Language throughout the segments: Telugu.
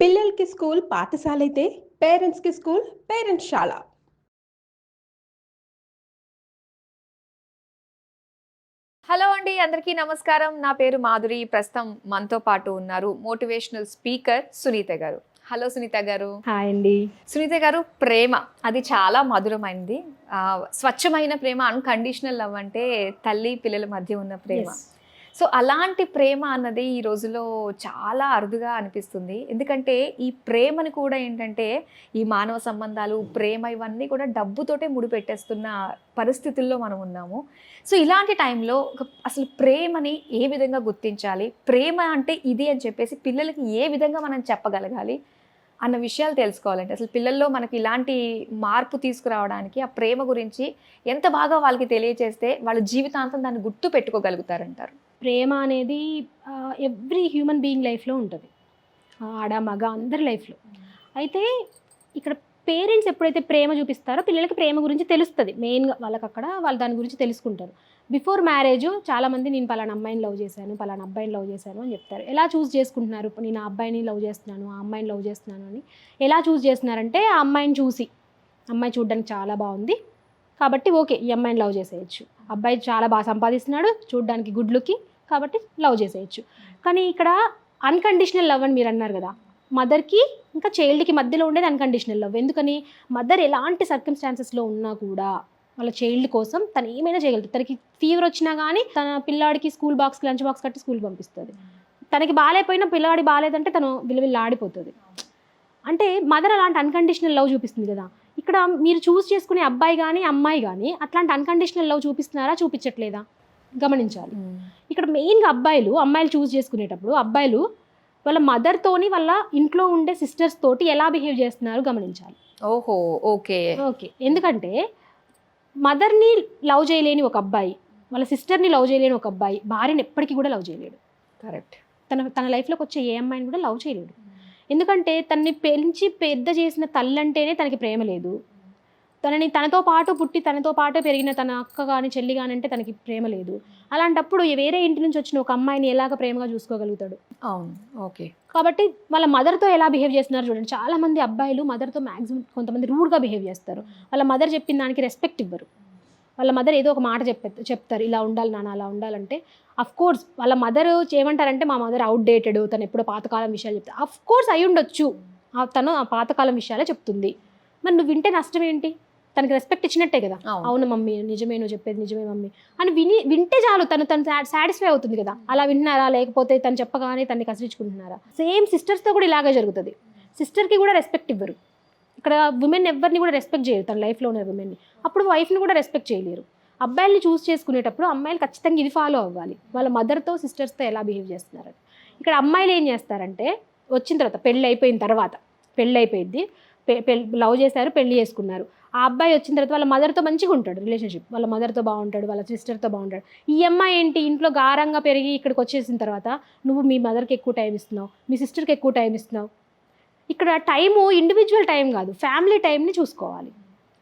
పిల్లలకి స్కూల్ పాఠశాల అయితే పేరెంట్స్కి స్కూల్ పేరెంట్స్శాల. హలో అండి, అందరికీ నమస్కారం. నా పేరు మాధురి. ప్రస్తుతం మనతో పాటు ఉన్నారు మోటివేషనల్ స్పీకర్ సునీత గారు. హలో సునీత గారు. హాయ్ అండి. సునీత గారు, ప్రేమ అది చాలా మధురమైనది. స్వచ్ఛమైన ప్రేమ, అన్కండిషనల్ లవ్ అంటే తల్లి పిల్లల మధ్య ఉన్న ప్రేమ. సో అలాంటి ప్రేమ అన్నది ఈ రోజుల్లో చాలా అరుదుగా అనిపిస్తుంది. ఎందుకంటే ఈ ప్రేమని కూడా ఏంటంటే ఈ మానవ సంబంధాలు, ప్రేమ ఇవన్నీ కూడా డబ్బుతోటే ముడిపెట్టేస్తున్న పరిస్థితుల్లో మనం ఉన్నాము. సో ఇలాంటి టైంలో అసలు ప్రేమని ఏ విధంగా గుర్తించాలి, ప్రేమ అంటే ఇది అని చెప్పేసి పిల్లలకి ఏ విధంగా మనం చెప్పగలగాలి అన్న విషయాలు తెలుసుకోవాలంటే, అసలు పిల్లల్లో మనకి ఇలాంటి మార్పు తీసుకురావడానికి ఆ ప్రేమ గురించి ఎంత బాగా వాళ్ళకి తెలియచేస్తే వాళ్ళ జీవితాంతం దాన్ని గుర్తు పెట్టుకోగలుగుతారంటారు? ప్రేమ అనేది ఎవ్రీ హ్యూమన్ బీయింగ్ లైఫ్లో ఉంటుంది, ఆడ మగ అందరి లైఫ్లో. అయితే ఇక్కడ పేరెంట్స్ ఎప్పుడైతే ప్రేమ చూపిస్తారో పిల్లలకి ప్రేమ గురించి తెలుస్తుంది. మెయిన్గా వాళ్ళకి అక్కడ వాళ్ళు దాని గురించి తెలుసుకుంటారు. బిఫోర్ మ్యారేజ్ చాలామంది నేను పలానా అమ్మాయిని లవ్ చేశాను, పలానా అబ్బాయిని లవ్ చేశాను అని చెప్తారు. ఎలా చూస్ చేసుకుంటున్నారు? నేను ఆ అబ్బాయిని లవ్ చేస్తున్నాను, ఆ అమ్మాయిని లవ్ చేస్తున్నాను అని ఎలా చూస్ చేస్తున్నారంటే, ఆ అమ్మాయిని చూసి అమ్మాయి చూడడానికి చాలా బాగుంది కాబట్టి ఓకే ఈ అమ్మాయిని లవ్ చేసేయచ్చు, అబ్బాయి చాలా బాగా సంపాదిస్తున్నాడు, చూడడానికి గుడ్ లుకింగ్ కాబట్టి లవ్ చేసేయచ్చు. కానీ ఇక్కడ అన్కండిషనల్ లవ్ అని మీరు అన్నారు కదా, మదర్కి ఇంకా చైల్డ్కి మధ్యలో ఉండేది అన్కండిషనల్ లవ్. ఎందుకని? మదర్ ఎలాంటి సర్కమ్స్టాన్సెస్లో ఉన్నా కూడా వాళ్ళ చైల్డ్ కోసం తను ఏమైనా చేయగలుగుతుంది. తనకి ఫీవర్ వచ్చినా కానీ తన పిల్లాడికి స్కూల్ బాక్స్కి లంచ్ బాక్స్ కట్టి స్కూల్ పంపిస్తుంది. తనకి బాగాలేకపోయినా పిల్లాడి బాగాలేదంటే తను విలువిల్లాడిపోతుంది. అంటే మదర్ అలాంటి అన్కండిషనల్ లవ్ చూపిస్తుంది కదా. ఇక్కడ మీరు చూస్ చేసుకునే అబ్బాయి కానీ అమ్మాయి కానీ అట్లాంటి అన్కండిషనల్ లవ్ చూపిస్తున్నారా, చూపించట్లేదా గమనించాలి. ఇక్కడ మెయిన్గా అమ్మాయిలు చూస్ చేసుకునేటప్పుడు అబ్బాయిలు వాళ్ళ మదర్తోని వాళ్ళ ఇంట్లో ఉండే సిస్టర్స్ తోటి ఎలా బిహేవ్ చేస్తున్నారు గమనించాలి. ఓహో, ఓకే ఓకే. ఎందుకంటే మదర్ని లవ్ చేయలేని ఒక అబ్బాయి, వాళ్ళ సిస్టర్ని లవ్ చేయలేని ఒక అబ్బాయి భార్యని ఎప్పటికీ కూడా లవ్ చేయలేడు. కరెక్ట్. తన లైఫ్లోకి వచ్చే ఏ అమ్మాయిని కూడా లవ్ చేయలేడు. ఎందుకంటే తనని పెంచి పెద్ద చేసిన తల్లి అంటేనే తనకి ప్రేమ లేదు. తనతో పాటు పుట్టి తనతో పాటే పెరిగిన తన అక్క కానీ చెల్లి కానీ అంటే తనకి ప్రేమ లేదు. అలాంటప్పుడు వేరే ఇంటి నుంచి వచ్చిన ఒక అమ్మాయిని ఎలాగ ప్రేమగా చూసుకోగలుగుతాడు? అవును, ఓకే. కాబట్టి వాళ్ళ మదర్తో ఎలా బిహేవ్ చేస్తున్నారు చూడండి. చాలామంది అబ్బాయిలు మదర్తో మ్యాక్సిమం కొంతమంది రూడ్గా బిహేవ్ చేస్తారు. వాళ్ళ మదర్ చెప్పిన దానికి రెస్పెక్ట్ ఇవ్వరు. వాళ్ళ మదర్ ఏదో ఒక మాట చెప్తారు, ఇలా ఉండాలి నాన్న, అలా ఉండాలంటే అఫ్కోర్స్ వాళ్ళ మదర్ ఏమంటారంటే, మా మదర్ అవుట్డేటెడ్, తను ఎప్పుడో పాతకాలం విషయాలు చెప్తారు. అఫ్కోర్స్ అయి ఉండొచ్చు, తను ఆ పాతకాలం విషయాలే చెప్తుంది. మరి నువ్వు వింటే నష్టం ఏంటి? తనకి రెస్పెక్ట్ ఇచ్చినట్టే కదా. అవును మమ్మీ, నిజమే, నువ్వు చెప్పేది నిజమే మమ్మీ అని వింటే చాలు, తను సాటిస్ఫై అవుతుంది కదా. అలా వింటున్నారా? లేకపోతే తను చెప్పగానే తనని కసిరించుకుంటున్నారా? సేమ్ సిస్టర్స్తో కూడా ఇలాగే జరుగుతుంది. సిస్టర్కి కూడా రెస్పెక్ట్ ఇవ్వరు. ఇక్కడ ఉమెన్ ఎవరిని కూడా రెస్పెక్ట్ చేయరు తన లైఫ్లో ఉన్న ఉమెన్ని. అప్పుడు వైఫ్ని కూడా రెస్పెక్ట్ చేయలేరు. అబ్బాయిల్ని చూస్ చేసుకునేటప్పుడు అమ్మాయిలు ఖచ్చితంగా ఇది ఫాలో అవ్వాలి, వాళ్ళ మదర్తో సిస్టర్స్తో ఎలా బిహేవ్ చేస్తున్నారని. ఇక్కడ అమ్మాయిలు ఏం చేస్తారంటే, వచ్చిన తర్వాత పెళ్ళి అయిపోయింది, లవ్ చేశారు, పెళ్లి చేసుకున్నారు. ఆ అబ్బాయి వచ్చిన తర్వాత వాళ్ళ మదర్తో మంచిగా ఉంటాడు, రిలేషన్షిప్ వాళ్ళ మదర్తో బాగుంటాడు, వాళ్ళ సిస్టర్తో బాగుంటాడు. ఈ అమ్మాయి ఏంటి, ఇంట్లో గారంగా పెరిగి ఇక్కడికి వచ్చేసిన తర్వాత నువ్వు మీ మదర్కి ఎక్కువ టైం ఇస్తున్నావు, మీ సిస్టర్కి ఎక్కువ టైం ఇస్తున్నావు. ఇక్కడ టైము ఇండివిజువల్ టైం కాదు, ఫ్యామిలీ టైంని చూసుకోవాలి.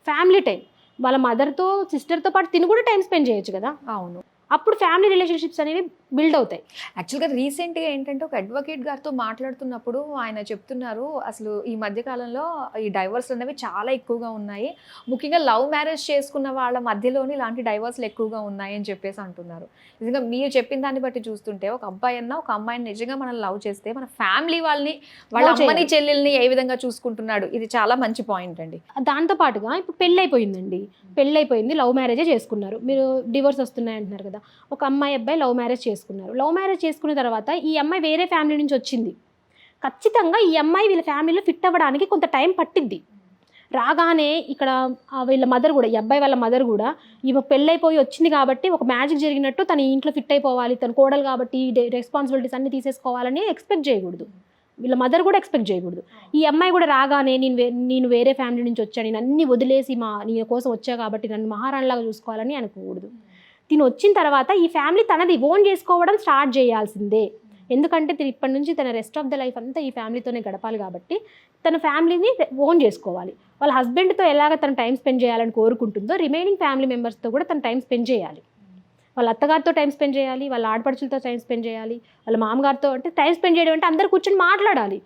ఫ్యామిలీ టైం వాళ్ళ మదర్తో సిస్టర్తో పాటు తిని కూడా టైం స్పెండ్ చేయొచ్చు కదా. అవును, అప్పుడు ఫ్యామిలీ రిలేషన్షిప్స్ అనేవి బిల్డ్ అవుతాయి. యాక్చువల్గా రీసెంట్గా ఏంటంటే ఒక అడ్వకేట్ గారితో మాట్లాడుతున్నప్పుడు ఆయన చెప్తున్నారు, అసలు ఈ మధ్యకాలంలో ఈ డైవర్స్ అనేవి చాలా ఎక్కువగా ఉన్నాయి, ముఖ్యంగా లవ్ మ్యారేజ్ చేసుకున్న వాళ్ళ మధ్యలోని ఇలాంటి డైవర్స్లు ఎక్కువగా ఉన్నాయి అని చెప్పేసి అంటున్నారు. నిజంగా మీరు చెప్పిన దాన్ని బట్టి చూస్తుంటే ఒక అబ్బాయి అన్న ఒక అమ్మాయిని నిజంగా మనం లవ్ చేస్తే మన ఫ్యామిలీ వాళ్ళని, వాళ్ళ అమ్మని చెల్లెల్ని ఏ విధంగా చూసుకుంటున్నాడు, ఇది చాలా మంచి పాయింట్ అండి. దాంతో పాటుగా ఇప్పుడు పెళ్ళైపోయింది, లవ్ మ్యారేజే చేసుకున్నారు, మీరు డివోర్స్ వస్తున్నాయి అంటున్నారు కదా. ఒక అమ్మాయి అబ్బాయి లవ్ మ్యారేజ్ చేసుకున్నారు. లవ్ మ్యారేజ్ చేసుకున్న తర్వాత ఈ అమ్మాయి వేరే ఫ్యామిలీ నుంచి వచ్చింది. ఖచ్చితంగా ఈ అమ్మాయి వీళ్ళ ఫ్యామిలీలో ఫిట్ అవ్వడానికి కొంత టైం పట్టిద్ది. రాగానే ఇక్కడ వీళ్ళ మదర్ కూడా, ఈ అబ్బాయి వాళ్ళ మదర్ కూడా ఈమె పెళ్ళైపోయి వచ్చింది కాబట్టి ఒక మ్యాజిక్ జరిగినట్టు తన ఇంట్లో ఫిట్ అయిపోవాలి, తన కోడలు కాబట్టి రెస్పాన్సిబిలిటీస్ అన్ని తీసేసుకోవాలని ఎక్స్పెక్ట్ చేయకూడదు. వీళ్ళ మదర్ కూడా ఎక్స్పెక్ట్ చేయకూడదు. ఈ అమ్మాయి కూడా రాగానే నేను వేరే ఫ్యామిలీ నుంచి వచ్చాను, నేను అన్ని వదిలేసి నీ కోసం వచ్చా కాబట్టి నన్ను మహారాణిలాగా చూసుకోవాలని అనుకోకూడదు. తిను వచ్చిన తర్వాత ఈ ఫ్యామిలీ తనది ఓన్ చేసుకోవడం స్టార్ట్ చేయాల్సిందే. ఎందుకంటే తిను ఇప్పటి నుంచి తన రెస్ట్ ఆఫ్ ద లైఫ్ అంతా ఈ ఫ్యామిలీతోనే గడపాలి కాబట్టి తన ఫ్యామిలీని ఓన్ చేసుకోవాలి. వాళ్ళ హస్బెండ్తో ఎలాగ తన టైం స్పెండ్ చేయాలని కోరుకుంటుందో రిమైనింగ్ ఫ్యామిలీ మెంబర్స్తో కూడా తన టైం స్పెండ్ చేయాలి. వాళ్ళ అత్తగారితో టైం స్పెండ్ చేయాలి, వాళ్ళ ఆడపడుచులతో టైం స్పెండ్ చేయాలి, వాళ్ళ మామగారితో అంటే టైం స్పెండ్ చేయడం అంటే అందరు కూర్చొని మాట్లాడాలి.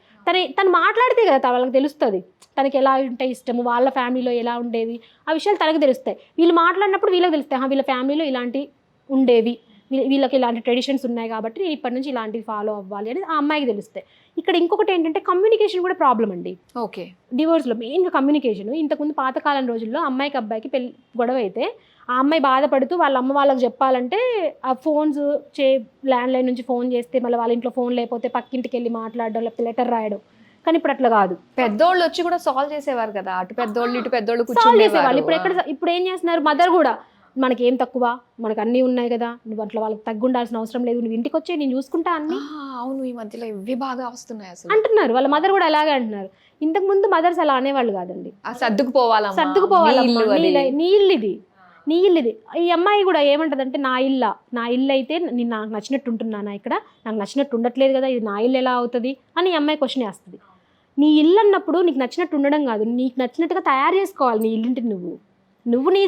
తను మాట్లాడితే కదా వాళ్ళకి తెలుస్తుంది తనకి ఎలా ఉంటే ఇష్టము, వాళ్ళ ఫ్యామిలీలో ఎలా ఉండేవి, ఆ విషయాలు తనకు తెలుస్తాయి. వీళ్ళు మాట్లాడినప్పుడు వీళ్ళకి తెలుస్తాయి వీళ్ళ ఫ్యామిలీలో ఇలాంటి ఉండేవి, వీళ్ళకి ఇలాంటి ట్రెడిషన్స్ ఉన్నాయి కాబట్టి నేను ఇప్పటి నుంచి ఇలాంటివి ఫాలో అవ్వాలి అని ఆ అమ్మాయికి తెలుస్తాయి. ఇక్కడ ఇంకొకటి ఏంటంటే కమ్యూనికేషన్ కూడా ప్రాబ్లం అండి. ఓకే, డివోర్స్లో మెయిన్గా కమ్యూనికేషన్. ఇంతకుముందు పాతకాలం రోజుల్లో అమ్మాయికి అబ్బాయికి పెళ్లి గొడవ అయితే ఆ అమ్మాయి బాధపడుతూ వాళ్ళ అమ్మ వాళ్ళకి చెప్పాలంటే ఆ ఫోన్స్ ల్యాండ్లైన్ నుంచి ఫోన్ చేస్తే మళ్ళీ వాళ్ళ ఇంట్లో ఫోన్ లేకపోతే పక్కింటికి వెళ్ళి మాట్లాడడం, లేకపోతే లెటర్ రాయడం. కానీ ఇప్పుడు అట్లా కాదు, పెద్దోళ్ళు వచ్చి కూడా సాల్వ్ చేసేవారు కదా, అటు పెద్దోళ్ళు ఇటు పెద్దోళ్ళు సాల్వ్ చేసేవాళ్ళు. ఇప్పుడు ఏం చేస్తున్నారు, మదర్ కూడా మనకి ఏం తక్కువ, మనకు అన్నీ ఉన్నాయి కదా, నువ్వు అట్లా వాళ్ళకి తగ్గుండాల్సిన అవసరం లేదు, నువ్వు ఇంటికి వచ్చే నేను చూసుకుంటా అన్ని. అవును, ఈ మధ్యలో ఇవి బాగా వస్తున్నాయి అసలు అంటున్నారు. వాళ్ళ మదర్ కూడా అలాగే అంటున్నారు. ఇంతకు ముందు మదర్స్ అలా అనేవాళ్ళు కాదండి. సర్దుకుపోవాలి, నీళ్ళు ఇది. ఈ అమ్మాయి కూడా ఏమంటదంటే నా ఇల్లు అయితే నేను నాకు నచ్చినట్టు ఉంటున్నానా, ఇక్కడ నాకు నచ్చినట్టు ఉండట్లేదు కదా, ఇది నా ఇల్లు ఎలా అవుతుంది అని ఈ అమ్మాయి క్వశ్చన్ వేస్తుంది. నీ ఇల్లు అన్నప్పుడు నీకు నచ్చినట్టు ఉండడం కాదు, నీకు నచ్చినట్టుగా తయారు చేసుకోవాలి నీ ఇల్లుంటిని. నువ్వు నీ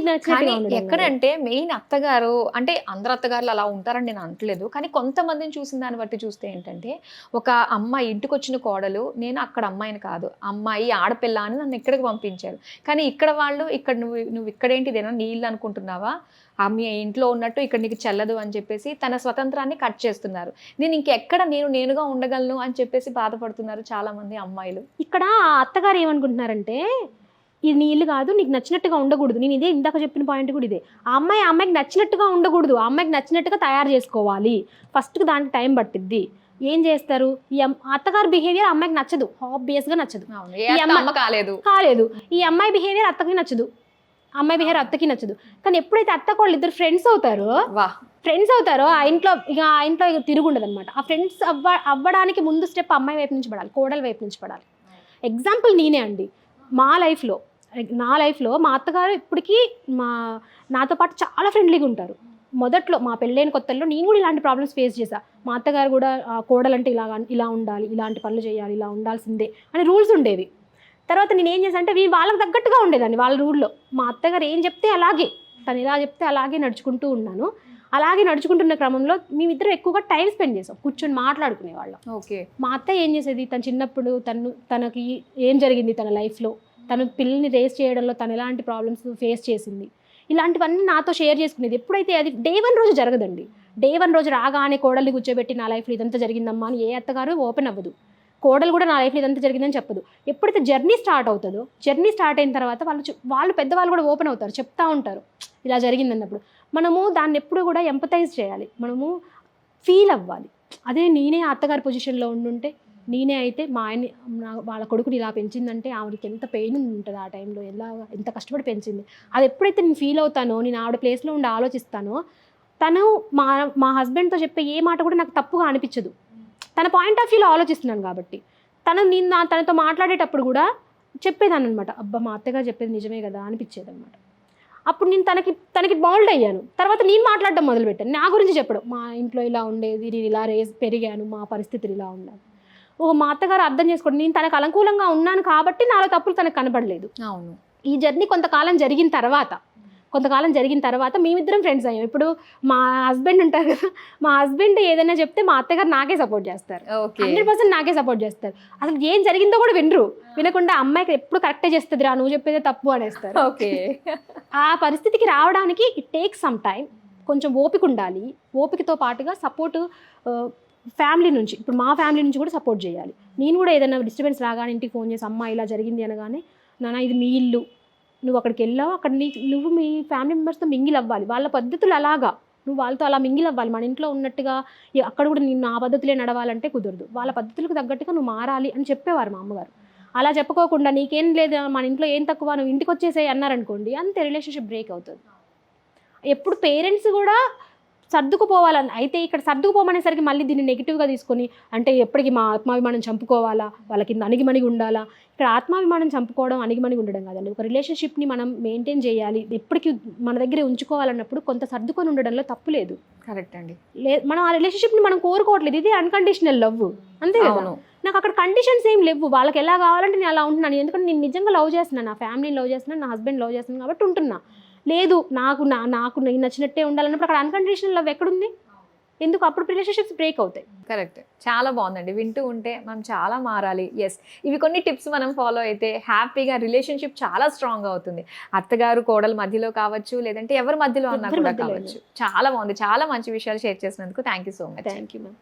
ఎక్కడంటే మెయిన్ అత్తగారు అంటే అందరు అత్తగారులు అలా ఉంటారని నేను అనట్లేదు, కానీ కొంతమందిని చూసిన దాన్ని బట్టి చూస్తే ఏంటంటే ఒక అమ్మాయి ఇంటికి వచ్చిన కోడలు, నేను అక్కడ అమ్మాయిని కాదు, అమ్మాయి ఆడపిల్ల అని నన్ను ఇక్కడికి పంపించారు. కానీ ఇక్కడ వాళ్ళు ఇక్కడ నువ్వు ఇక్కడేంటి ఇదేనా నీ ఇల్లు అనుకుంటున్నావా, మీ ఇంట్లో ఉన్నట్టు ఇక్కడ నీకు చెల్లదు అని చెప్పేసి తన స్వతంత్రాన్ని కట్ చేస్తున్నారు. నేను ఇంకెక్కడ నేనుగా ఉండగలను అని చెప్పేసి బాధపడుతున్నారు చాలా మంది అమ్మాయిలు. ఇక్కడ అత్తగారు ఏమనుకుంటున్నారంటే ఇది నీ ఇల్లు కాదు, నీకు నచ్చినట్టుగా ఉండకూడదు. నేను ఇదే ఇందాక చెప్పిన పాయింట్ కూడా ఇదే. ఆ అమ్మాయికి నచ్చినట్టుగా ఉండకూడదు, ఆ అమ్మాయికి నచ్చినట్టుగా తయారు చేసుకోవాలి. ఫస్ట్కి దానికి టైం పట్టిద్ది. ఏం చేస్తారు, ఈ అత్తగారి బిహేవియర్ అమ్మాయికి నచ్చదు, ఆబ్వియస్గా నచ్చదు. కాలేదు ఈ అమ్మాయి బిహేవియర్ అత్తకి నచ్చదు, అమ్మాయి బిహేవియర్ అత్తకి నచ్చదు. కానీ ఎప్పుడైతే అత్తకు వాళ్ళు ఇద్దరు ఫ్రెండ్స్ అవుతారో ఆ ఇంట్లో తిరుగుండదు అనమాట. ఆ ఫ్రెండ్స్ అవ్వడానికి ముందు స్టెప్ అమ్మాయి వైపు నుంచి పడాలి, కోడల వైపు నుంచి పడాలి. ఎగ్జాంపుల్ నేనే అండి. నా లైఫ్లో మా అత్తగారు ఇప్పటికీ నాతో పాటు చాలా ఫ్రెండ్లీగా ఉంటారు. మొదట్లో మా పెళ్ళైన కొత్తల్లో నేను కూడా ఇలాంటి ప్రాబ్లమ్స్ ఫేస్ చేశా. మా అత్తగారు కూడా కోడలంటే ఇలా ఉండాలి, ఇలాంటి పనులు చేయాలి, ఇలా ఉండాల్సిందే అని రూల్స్ ఉండేవి. తర్వాత నేను ఏం చేశాను అంటే వాళ్ళకి తగ్గట్టుగా ఉండేదాన్ని వాళ్ళ రూల్లో. మా అత్తగారు ఏం చెప్తే అలాగే, తను ఎలా చెప్తే అలాగే నడుచుకుంటూ ఉన్నాను. అలాగే నడుచుకుంటున్న క్రమంలో మేమిద్దరం ఎక్కువగా టైం స్పెండ్ చేసాం, కూర్చొని మాట్లాడుకునేవాళ్ళం. ఓకే. మా అత్త ఏం చేసేది, తను చిన్నప్పుడు తనకి ఏం జరిగింది తన లైఫ్లో, తను పిల్లల్ని రేస్ చేయడంలో తను ఎలాంటి ప్రాబ్లమ్స్ ఫేస్ చేసింది, ఇలాంటివన్నీ నాతో షేర్ చేసుకునేది. ఎప్పుడైతే అది డే 1 రోజు జరగదండి. డే 1 రోజు రాగానే కోడల్ని కూర్చోబెట్టి నా లైఫ్లో ఇదంతా జరిగిందమ్మా అని ఏ అత్తగారు ఓపెన్ అవ్వదు. కోడలు కూడా నా లైఫ్లో ఇదంతా జరిగిందని చెప్పదు. ఎప్పుడైతే జర్నీ స్టార్ట్ అవుతుందో, జర్నీ స్టార్ట్ అయిన తర్వాత వాళ్ళు పెద్దవాళ్ళు కూడా ఓపెన్ అవుతారు, చెప్తా ఉంటారు ఇలా జరిగిందన్నప్పుడు. మనము దాన్ని ఎప్పుడు కూడా ఎంపథైజ్ చేయాలి, మనము ఫీల్ అవ్వాలి. అదే నేనే అత్తగారి పొజిషన్లో ఉండుంటే, నేనే అయితే మా ఆయన్ని వాళ్ళ కొడుకుని ఇలా పెంచిందంటే ఆవిడకి ఎంత పెయిన్ ఉంటుంది ఆ టైంలో, ఎంత కష్టపడి పెంచింది. అది ఎప్పుడైతే నేను ఫీల్ అవుతానో, నేను ఆవిడ ప్లేస్లో ఉండి ఆలోచిస్తానో, తను మా హస్బెండ్తో చెప్పే ఏ మాట కూడా నాకు తప్పుగా అనిపించదు. తన పాయింట్ ఆఫ్ వ్యూలో ఆలోచిస్తున్నాను కాబట్టి. తనతో మాట్లాడేటప్పుడు కూడా చెప్పేదాన్ని అనమాట, అబ్బా మా అత్తగారు చెప్పేది నిజమే కదా అనిపించేది అనమాట. అప్పుడు నేను తనకి బౌల్డ్ అయ్యాను. తర్వాత నేను మాట్లాడడం మొదలుపెట్టాను, నా గురించి చెప్పడం, మా ఇంట్లో ఇలా ఉండేది, నేను ఇలా పెరిగాను, మా పరిస్థితులు ఇలా ఉండాలి. మా అత్తగారు అర్థం చేసుకోండి, నేను తనకు అనుకూలంగా ఉన్నాను కాబట్టి నాలో తప్పులు తనకు కనపడలేదు. అవును. ఈ జర్నీ కొంతకాలం జరిగిన తర్వాత మేమిద్దరం ఫ్రెండ్స్ అయ్యాం. ఇప్పుడు మా హస్బెండ్ ఉంటారు కదా, మా హస్బెండ్ ఏదైనా చెప్తే మా అత్తగారు నాకే సపోర్ట్ చేస్తారు, 100% నాకే సపోర్ట్ చేస్తారు. అసలు ఏం జరిగిందో కూడా వినకుండా అమ్మాయికి ఎప్పుడు కరెక్టే చేస్తుంది రా, నువ్వు చెప్పేదే తప్పు అనేస్తారు. ఓకే. ఆ పరిస్థితికి రావడానికి ఇట్ టేక్స్ సమ్ టైం, కొంచెం ఓపిక ఉండాలి. ఓపికతో పాటుగా సపోర్ట్ ఫ్యామిలీ నుంచి, ఇప్పుడు మా ఫ్యామిలీ నుంచి కూడా సపోర్ట్ చేయాలి. నేను కూడా ఏదైనా డిస్టర్బెన్స్ రాగానే ఇంటికి ఫోన్ చేసి అమ్మ ఇలా జరిగింది అనగానే, నాన్న ఇది మీ ఇల్లు, నువ్వు అక్కడికి వెళ్ళావు, అక్కడ నువ్వు మీ ఫ్యామిలీ మెంబర్స్తో మింగిల్ అవ్వాలి, వాళ్ళ పద్ధతులు అలాగా నువ్వు వాళ్ళతో అలా మింగిల్ అవ్వాలి. మన ఇంట్లో ఉన్నట్టుగా అక్కడ కూడా నేను నా పద్ధతులే నడవాలంటే కుదరదు, వాళ్ళ పద్ధతులకు తగ్గట్టుగా నువ్వు మారాలి అని చెప్పేవారు మా అమ్మగారు. అలా చెప్పుకోకుండా నీకేం లేదు మన ఇంట్లో ఏం తక్కువ, నువ్వు ఇంటికి వచ్చేసేయి అన్నారనుకోండి, అంతే, రిలేషన్షిప్ బ్రేక్ అవుతుంది. ఎప్పుడు పేరెంట్స్ కూడా సర్దుకుపోవాలని అయితే, ఇక్కడ సర్దుకుపోమనేసరికి మళ్ళీ దీన్ని నెగిటివ్గా తీసుకొని, అంటే ఎప్పటికీ మా ఆత్మాభిమానం చంపుకోవాలా, వాళ్ళ కింద అణిగిమణిగి ఉండాలా. ఇక్కడ ఆత్మాభిమానం చంపుకోవడం అణిగిమణిగి ఉండడం కాదండి. ఒక రిలేషన్షిప్ని మనం మెయింటైన్ చేయాలి, ఎప్పటికీ మన దగ్గరే ఉంచుకోవాలన్నప్పుడు కొంత సర్దుకొని ఉండడంలో తప్పు లేదు. కరెక్ట్ అండి. మనం ఆ రిలేషన్షిప్ని మనం కోరుకోవట్లేదు, ఇది అన్కండిషనల్ లవ్, అంతే కదా. నాకు అక్కడ కండిషన్స్ ఏం లేవు, వాళ్ళకి ఎలా కావాలంటే నేను అలా ఉంటున్నాను. ఎందుకంటే నేను నిజంగా లవ్ చేస్తున్నాను, నా ఫ్యామిలీని లవ్ చేస్తున్నాను, నా హస్బెండ్ లవ్ చేస్తున్నాను కాబట్టి ఉంటున్నా. లేదు నాకు నేను నచ్చినట్టే ఉండాలన్నప్పుడు అక్కడ అన్కండిషనల్ లవ్ ఎక్కడుంది? ఎందుకు అప్పుడు రిలేషన్షిప్స్ బ్రేక్ అవుతాయి. కరెక్ట్. చాలా బాగుందండి. వింటూ ఉంటే మనం చాలా మారాలి. ఎస్, ఇవి కొన్ని టిప్స్ మనం ఫాలో అయితే హ్యాపీగా రిలేషన్షిప్ చాలా స్ట్రాంగ్ అవుతుంది. అత్తగారు కోడల మధ్యలో కావచ్చు, లేదంటే ఎవరి మధ్యలో అన్నా ఎవరి కూడా మధ్యలో కావచ్చు. చాలా బాగుంది. చాలా మంచి విషయాలు షేర్ చేసినందుకు thank you so much. Thank you ma'am.